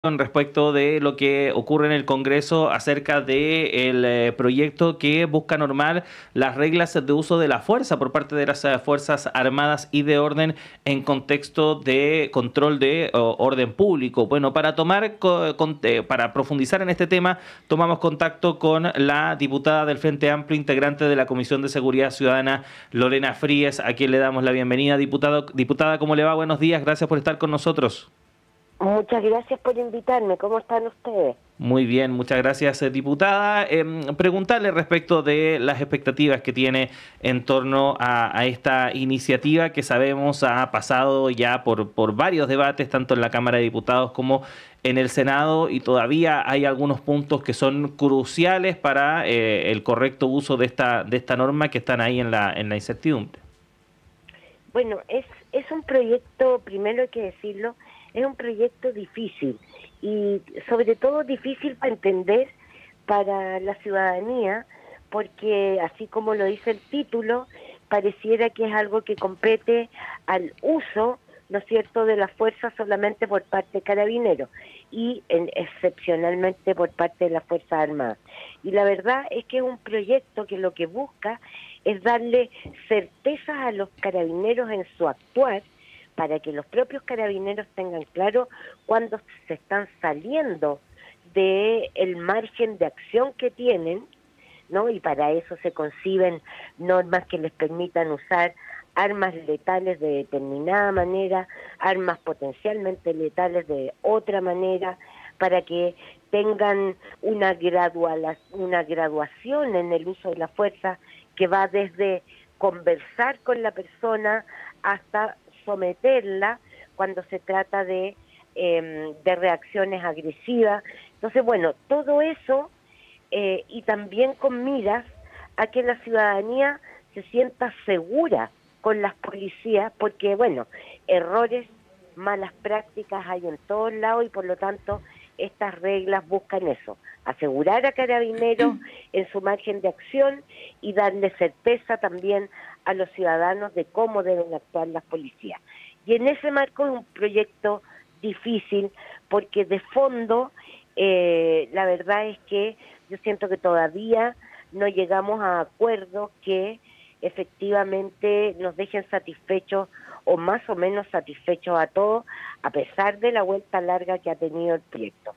respecto de lo que ocurre en el Congreso acerca del proyecto que busca normar las reglas de uso de la fuerza por parte de las Fuerzas Armadas y de orden en contexto de control de orden público. Bueno, para profundizar en este tema, tomamos contacto con la diputada del Frente Amplio, integrante de la Comisión de Seguridad Ciudadana, Lorena Fríes, a quien le damos la bienvenida. Diputada, ¿cómo le va? Buenos días, gracias por estar con nosotros. Muchas gracias por invitarme. ¿Cómo están ustedes? Muy bien, muchas gracias, diputada. Preguntarle respecto de las expectativas que tiene en torno a esta iniciativa que sabemos ha pasado ya por varios debates, tanto en la Cámara de Diputados como en el Senado, y todavía hay algunos puntos que son cruciales para el correcto uso de esta norma que están ahí en la incertidumbre. Bueno, es un proyecto, primero hay que decirlo, es un proyecto difícil y sobre todo difícil para entender para la ciudadanía, porque así como lo dice el título, pareciera que es algo que compete al uso, ¿no es cierto?, de la fuerza solamente por parte de Carabineros y excepcionalmente por parte de las Fuerzas Armadas. Y la verdad es que es un proyecto que lo que busca es darle certezas a los carabineros en su actuar, para que los propios carabineros tengan claro cuándo se están saliendo del margen de acción que tienen, ¿no? Y para eso se conciben normas que les permitan usar armas letales de determinada manera, armas potencialmente letales de otra manera, para que tengan una graduación en el uso de la fuerza que va desde conversar con la persona hasta someterla cuando se trata de reacciones agresivas. Entonces, bueno, todo eso y también con miras a que la ciudadanía se sienta segura con las policías, porque, bueno, errores, malas prácticas hay en todos lados y por lo tanto estas reglas buscan eso, asegurar a Carabineros en su margen de acción y darle certeza también a los ciudadanos de cómo deben actuar las policías. Y en ese marco es un proyecto difícil porque de fondo la verdad es que yo siento que todavía no llegamos a acuerdos que efectivamente nos dejen satisfechos o más o menos satisfechos a todos, a pesar de la vuelta larga que ha tenido el proyecto.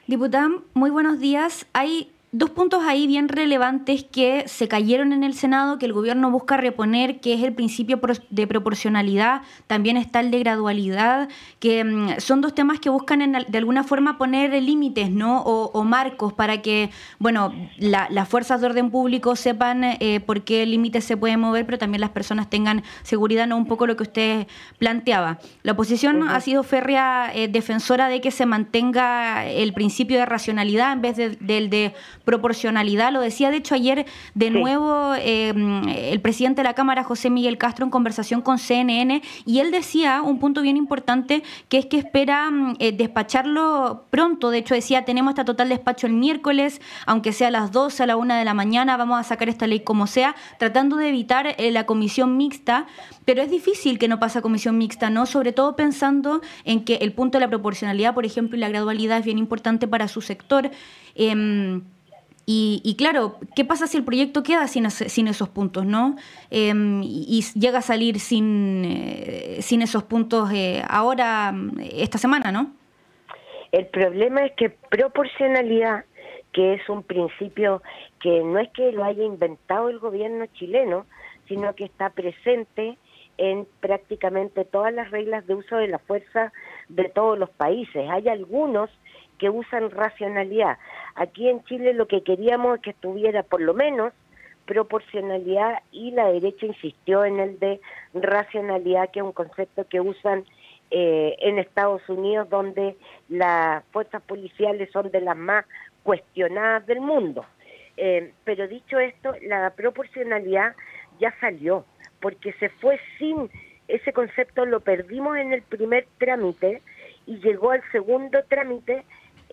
Diputada, muy buenos días. Hay dos puntos ahí bien relevantes que se cayeron en el Senado, que el gobierno busca reponer, que es el principio de proporcionalidad, también está el de gradualidad, que son dos temas que buscan de alguna forma poner límites, ¿no? O marcos para que, bueno, las fuerzas de orden público sepan por qué límites se pueden mover, pero también las personas tengan seguridad, ¿no? Un poco lo que usted planteaba. La oposición ha sido férrea defensora de que se mantenga el principio de racionalidad en vez del de proporcionalidad. Lo decía de hecho ayer de nuevo el presidente de la Cámara, José Miguel Castro, en conversación con CNN, y él decía un punto bien importante, que es que espera despacharlo pronto. De hecho decía, tenemos este total despacho el miércoles, aunque sea a las 12, a la 1 de la mañana, vamos a sacar esta ley como sea, tratando de evitar la comisión mixta, pero es difícil que no pase a comisión mixta, ¿no? Sobre todo pensando en que el punto de la proporcionalidad, por ejemplo, y la gradualidad es bien importante para su sector. Y claro, ¿qué pasa si el proyecto queda sin esos puntos, ¿no? Y llega a salir sin esos puntos ahora, esta semana, ¿no? El problema es que proporcionalidad, que es un principio que no es que lo haya inventado el gobierno chileno, sino que está presente en prácticamente todas las reglas de uso de la fuerza de todos los países. Hay algunos que usan racionalidad. Aquí en Chile lo que queríamos es que estuviera por lo menos proporcionalidad, y la derecha insistió en el de racionalidad, que es un concepto que usan en Estados Unidos, donde las fuerzas policiales son de las más cuestionadas del mundo. Pero dicho esto, la proporcionalidad ya salió, porque se fue sin ese concepto, lo perdimos en el primer trámite y llegó al segundo trámite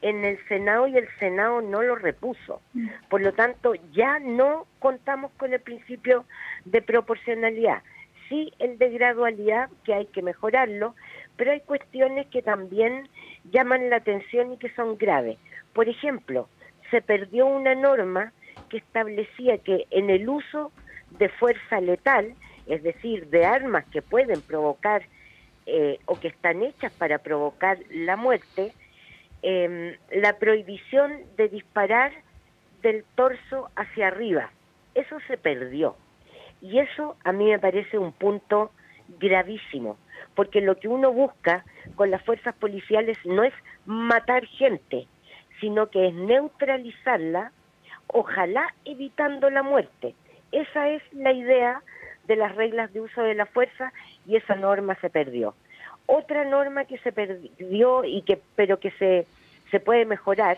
en el Senado y el Senado no lo repuso. Por lo tanto, ya no contamos con el principio de proporcionalidad. Sí, el de gradualidad, que hay que mejorarlo, pero hay cuestiones que también llaman la atención y que son graves. Por ejemplo, se perdió una norma que establecía que en el uso de fuerza letal, es decir, de armas que pueden provocar o que están hechas para provocar la muerte, la prohibición de disparar del torso hacia arriba. Eso se perdió. Y eso a mí me parece un punto gravísimo, porque lo que uno busca con las fuerzas policiales no es matar gente, sino que es neutralizarla, ojalá evitando la muerte. Esa es la idea de las reglas de uso de la fuerza y esa norma se perdió. Otra norma que se perdió pero que se puede mejorar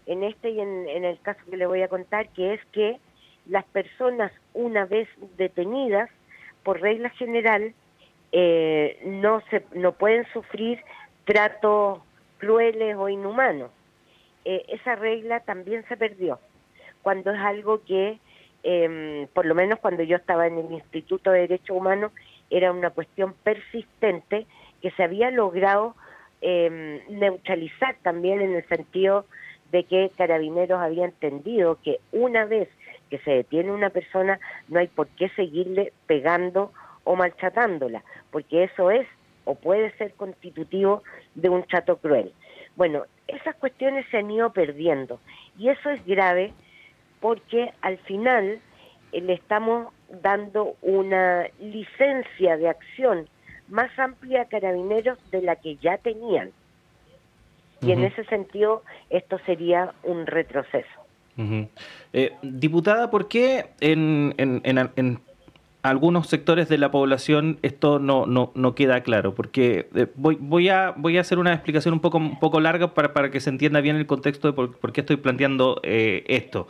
en este y en el caso que le voy a contar, que es que las personas una vez detenidas, por regla general, no pueden sufrir tratos crueles o inhumanos. Esa regla también se perdió, cuando es algo que, por lo menos cuando yo estaba en el Instituto de Derechos Humanos, era una cuestión persistente que se había logrado neutralizar también, en el sentido de que Carabineros había entendido que una vez que se detiene una persona no hay por qué seguirle pegando o maltratándola, porque eso es o puede ser constitutivo de un trato cruel. Bueno, esas cuestiones se han ido perdiendo y eso es grave porque al final le estamos dando una licencia de acción más amplia a Carabineros de la que ya tenían. Y en ese sentido esto sería un retroceso. Diputada, ¿por qué en algunos sectores de la población esto no queda claro? Porque voy a hacer una explicación un poco larga para que se entienda bien el contexto de por qué estoy planteando esto.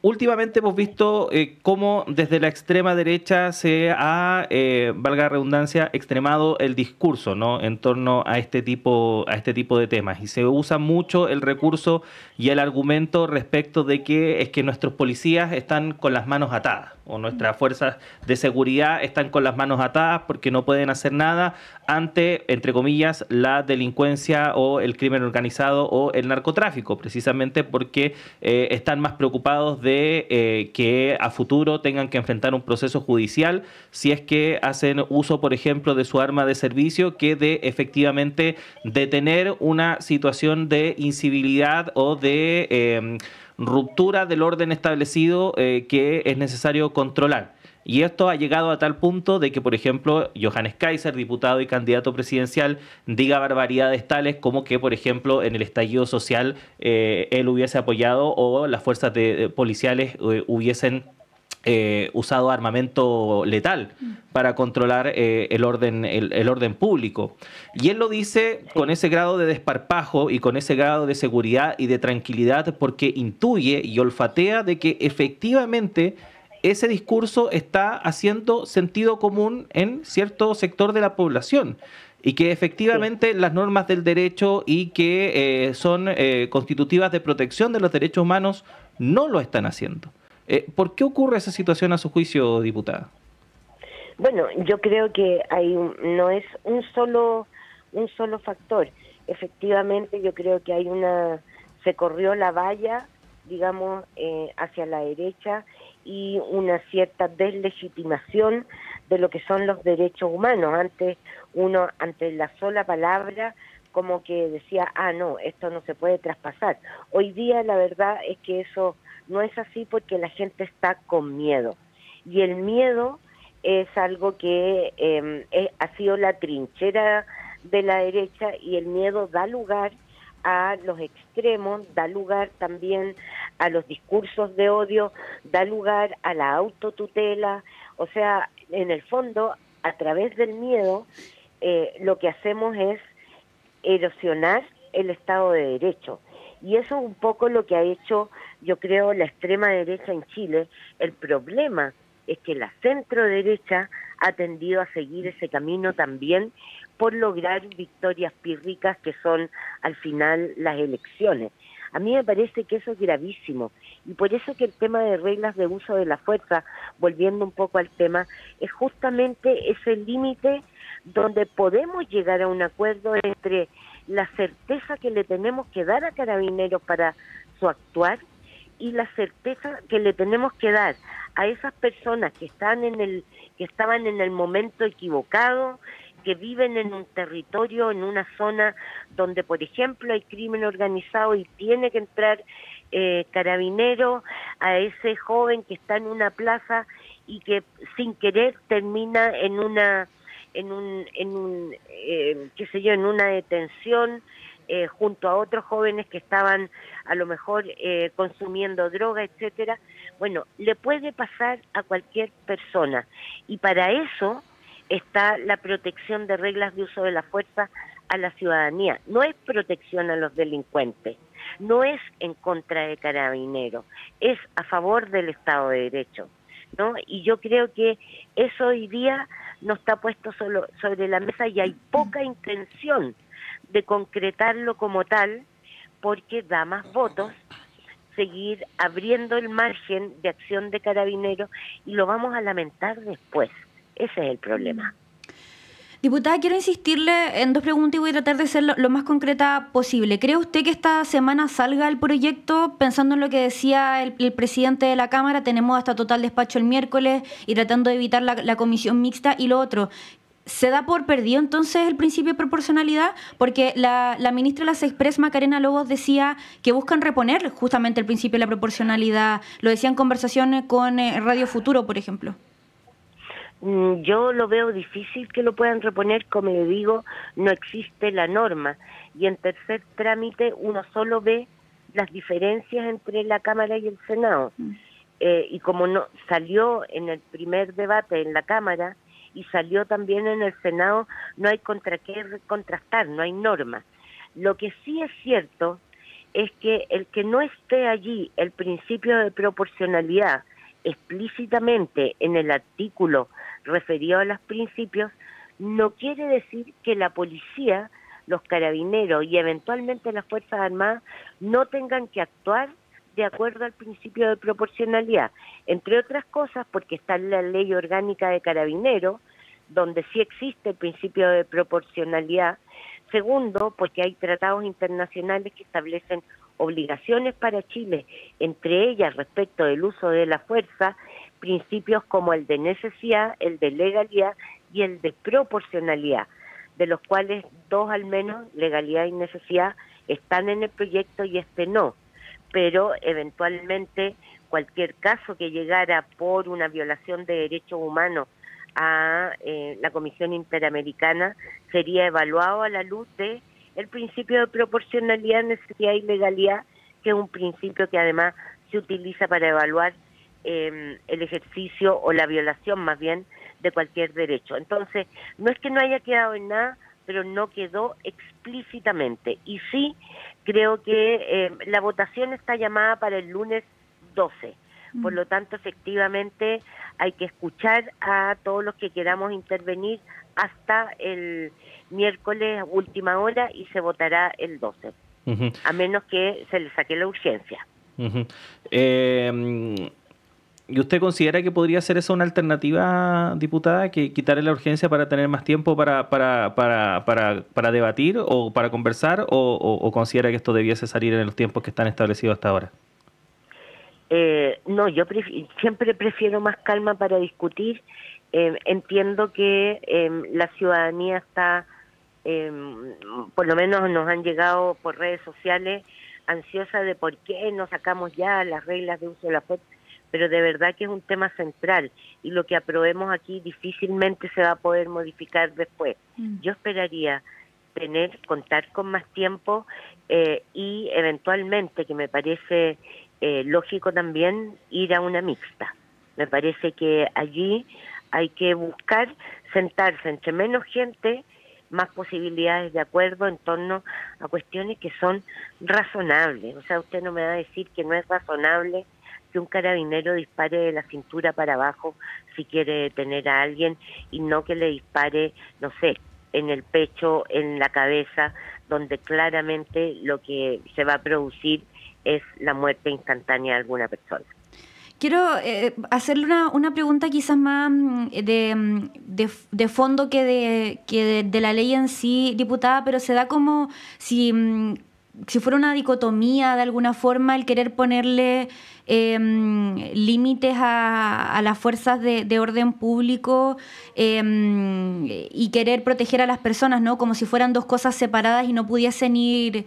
Últimamente hemos visto cómo desde la extrema derecha se ha, valga la redundancia, extremado el discurso, ¿no?, en torno a este tipo de temas. Y se usa mucho el recurso y el argumento respecto de que es que nuestros policías están con las manos atadas, o nuestras fuerzas de seguridad están con las manos atadas porque no pueden hacer nada ante, entre comillas, la delincuencia o el crimen organizado o el narcotráfico, precisamente porque están más preocupados de que a futuro tengan que enfrentar un proceso judicial si es que hacen uso, por ejemplo, de su arma de servicio, que de efectivamente detener una situación de incivilidad o de ruptura del orden establecido que es necesario controlar. Y esto ha llegado a tal punto de que, por ejemplo, Johannes Kaiser, diputado y candidato presidencial, diga barbaridades tales como que, por ejemplo, en el estallido social él hubiese apoyado o las fuerzas policiales hubiesen usado armamento letal para controlar el orden público. Y él lo dice con ese grado de desparpajo y con ese grado de seguridad y de tranquilidad porque intuye y olfatea de que efectivamente ese discurso está haciendo sentido común en cierto sector de la población y que efectivamente las normas del derecho y que son constitutivas de protección de los derechos humanos no lo están haciendo. ¿Por qué ocurre esa situación a su juicio, diputada? Bueno, yo creo que no es un solo factor. Efectivamente, yo creo que se corrió la valla, digamos, hacia la derecha y una cierta deslegitimación de lo que son los derechos humanos. Antes uno, ante la sola palabra, como que decía, no, esto no se puede traspasar. Hoy día la verdad es que eso no es así porque la gente está con miedo. Y el miedo es algo que ha sido la trinchera de la derecha y el miedo da lugar a los extremos, da lugar también a los discursos de odio, da lugar a la autotutela. O sea, en el fondo, a través del miedo, lo que hacemos es erosionar el Estado de Derecho. Y eso es un poco lo que ha hecho, yo creo, la extrema derecha en Chile. El problema es que la centro derecha ha tendido a seguir ese camino también por lograr victorias pírricas que son al final las elecciones. A mí me parece que eso es gravísimo y por eso que el tema de reglas de uso de la fuerza, volviendo un poco al tema, es justamente ese límite donde podemos llegar a un acuerdo entre la certeza que le tenemos que dar a Carabineros para su actuar y la certeza que le tenemos que dar a esas personas que estaban en el momento equivocado, que viven en un territorio, en una zona donde, por ejemplo, hay crimen organizado y tiene que entrar Carabinero, a ese joven que está en una plaza y que sin querer termina en una detención junto a otros jóvenes que estaban a lo mejor consumiendo droga, etcétera. Bueno, le puede pasar a cualquier persona y para eso está la protección de reglas de uso de la fuerza a la ciudadanía. No es protección a los delincuentes, no es en contra de Carabineros, es a favor del Estado de Derecho, ¿no? Y yo creo que eso hoy día no está puesto solo sobre la mesa y hay poca intención de concretarlo como tal, porque da más votos seguir abriendo el margen de acción de Carabineros y lo vamos a lamentar después. Ese es el problema. Diputada, quiero insistirle en dos preguntas y voy a tratar de ser lo más concreta posible. ¿Cree usted que esta semana salga el proyecto? Pensando en lo que decía el presidente de la Cámara, tenemos hasta total despacho el miércoles y tratando de evitar la comisión mixta. Y lo otro, ¿se da por perdido entonces el principio de proporcionalidad? Porque la ministra de las Express, Macarena Lobos, decía que buscan reponer justamente el principio de la proporcionalidad. Lo decía en conversaciones con Radio Futuro, por ejemplo. Yo lo veo difícil que lo puedan reponer, como le digo, no existe la norma. Y en tercer trámite uno solo ve las diferencias entre la Cámara y el Senado. Y como no salió en el primer debate en la Cámara y salió también en el Senado, no hay contra qué contrastar, no hay norma. Lo que sí es cierto es que el que no esté allí el principio de proporcionalidad explícitamente en el artículo referido a los principios, no quiere decir que la policía, los carabineros y eventualmente las Fuerzas Armadas no tengan que actuar de acuerdo al principio de proporcionalidad, entre otras cosas porque está en la ley orgánica de Carabineros, donde sí existe el principio de proporcionalidad. Segundo, porque hay tratados internacionales que establecen obligaciones para Chile, entre ellas respecto del uso de la fuerza, principios como el de necesidad, el de legalidad y el de proporcionalidad, de los cuales dos al menos, legalidad y necesidad, están en el proyecto y este no. Pero eventualmente cualquier caso que llegara por una violación de derechos humanos a la Comisión Interamericana sería evaluado a la luz de el principio de proporcionalidad, necesidad y legalidad, que es un principio que además se utiliza para evaluar el ejercicio o la violación más bien de cualquier derecho. Entonces, no es que no haya quedado en nada, pero no quedó explícitamente. Y sí, creo que la votación está llamada para el lunes 12. Por lo tanto, efectivamente, hay que escuchar a todos los que queramos intervenir hasta el miércoles última hora y se votará el 12, a menos que se le saque la urgencia. ¿Y usted considera que podría ser esa una alternativa, diputada, que quitarle la urgencia para tener más tiempo para debatir o para conversar, o considera que esto debiese salir en los tiempos que están establecidos hasta ahora? No, yo siempre prefiero más calma para discutir. Entiendo que la ciudadanía está, por lo menos nos han llegado por redes sociales, ansiosa de por qué no sacamos ya las reglas de uso de la fuerza, pero de verdad que es un tema central y lo que aprobemos aquí difícilmente se va a poder modificar después. Yo esperaría contar con más tiempo y eventualmente, que me parece lógico también, ir a una mixta. Me parece que allí hay que buscar sentarse entre menos gente, más posibilidades de acuerdo en torno a cuestiones que son razonables. O sea, usted no me va a decir que no es razonable que un carabinero dispare de la cintura para abajo si quiere detener a alguien y no que le dispare, no sé, en el pecho, en la cabeza, donde claramente lo que se va a producir es la muerte instantánea de alguna persona. Quiero hacerle una pregunta quizás más de fondo que de la ley en sí, diputada, pero se da como si fuera una dicotomía de alguna forma el querer ponerle límites a las fuerzas de orden público y querer proteger a las personas, ¿no? Como si fueran dos cosas separadas y no pudiesen ir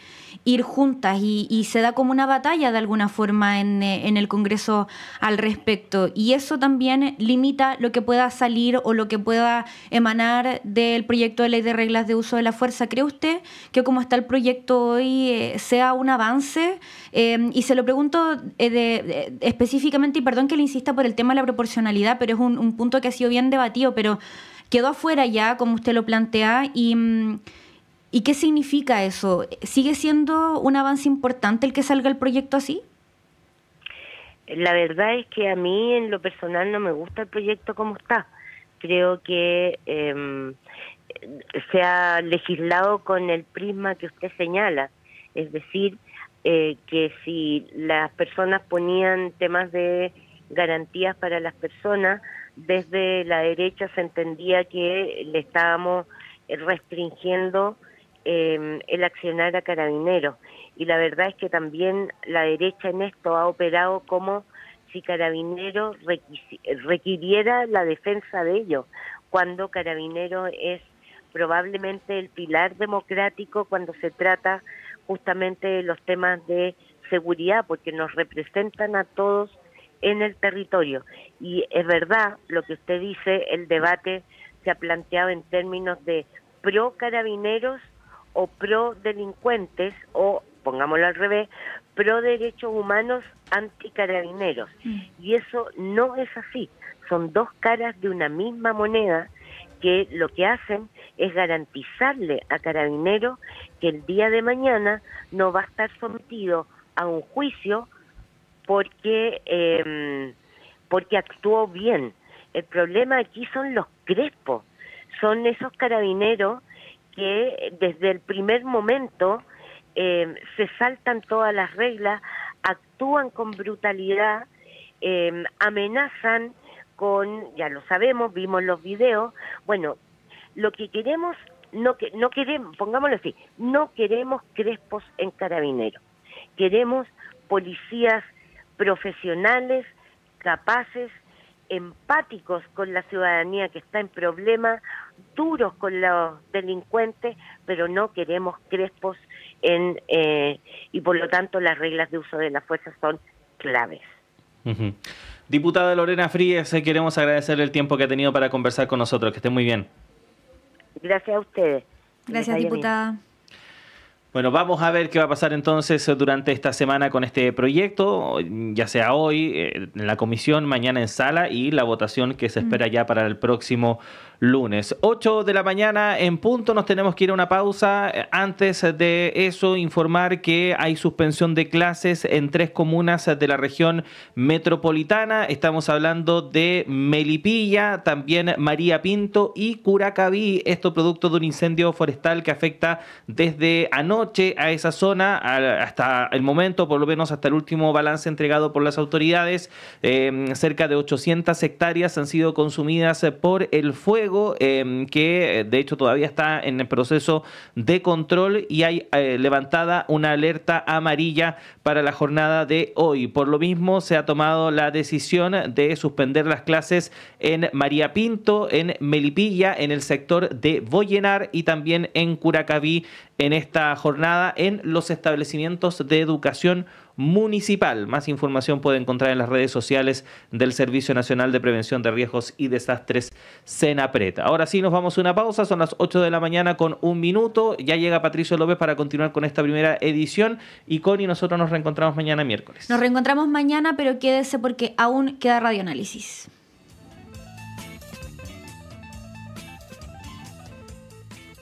juntas. Y se da como una batalla de alguna forma en el Congreso al respecto. Y eso también limita lo que pueda salir o lo que pueda emanar del proyecto de ley de reglas de uso de la fuerza. ¿Cree usted que como está el proyecto hoy sea un avance? Y se lo pregunto específicamente, y perdón que le insista por el tema de la proporcionalidad, pero es un punto que ha sido bien debatido, pero quedó afuera ya, como usted lo plantea, ¿y qué significa eso? ¿Sigue siendo un avance importante el que salga el proyecto así? La verdad es que a mí en lo personal no me gusta el proyecto como está. Creo que se ha legislado con el prisma que usted señala, es decir, que si las personas ponían temas de garantías para las personas, desde la derecha se entendía que le estábamos restringiendo el accionar a Carabineros. Y la verdad es que también la derecha en esto ha operado como si Carabineros requiriera la defensa de ellos, cuando Carabineros es probablemente el pilar democrático cuando se trata justamente de los temas de seguridad, porque nos representan a todos en el territorio. Y es verdad lo que usted dice, el debate se ha planteado en términos de pro carabineros o pro delincuentes, o pongámoslo al revés, pro derechos humanos anticarabineros. Y eso no es así, son dos caras de una misma moneda que lo que hacen es garantizarle a Carabineros que el día de mañana no va a estar sometido a un juicio porque actuó bien. El problema aquí son los crespos, son esos carabineros que desde el primer momento se saltan todas las reglas, actúan con brutalidad, amenazan con, ya lo sabemos, vimos los videos. Bueno, lo que queremos, no queremos, pongámoslo así, no queremos crespos en Carabineros, queremos policías profesionales, capaces, empáticos con la ciudadanía que está en problemas, duros con los delincuentes, pero no queremos crespos y por lo tanto las reglas de uso de la fuerza son claves. Uh-huh. Diputada Lorena Fríes, queremos agradecerle el tiempo que ha tenido para conversar con nosotros. Que esté muy bien. Gracias a ustedes. Gracias, diputada. Bueno, vamos a ver qué va a pasar entonces durante esta semana con este proyecto, ya sea hoy en la comisión, mañana en sala y la votación que se espera ya para el próximo lunes. 8 de la mañana en punto, nos tenemos que ir a una pausa. Antes de eso, informar que hay suspensión de clases en 3 comunas de la región metropolitana. Estamos hablando de Melipilla, también María Pinto y Curacaví. Esto producto de un incendio forestal que afecta desde anoche a esa zona hasta el momento, por lo menos hasta el último balance entregado por las autoridades. Cerca de 800 hectáreas han sido consumidas por el fuego, que de hecho todavía está en el proceso de control y hay levantada una alerta amarilla para la jornada de hoy. Por lo mismo se ha tomado la decisión de suspender las clases en María Pinto, en Melipilla, en el sector de Bollenar y también en Curacaví en esta jornada en los establecimientos de educación municipal. Más información puede encontrar en las redes sociales del Servicio Nacional de Prevención de Riesgos y Desastres, SENAPRED. Ahora sí, nos vamos a una pausa, son las 8 de la mañana con 1 minuto. Ya llega Patricio López para continuar con esta primera edición y Connie, nosotros nos reencontramos mañana miércoles. Nos reencontramos mañana, pero quédese porque aún queda radioanálisis.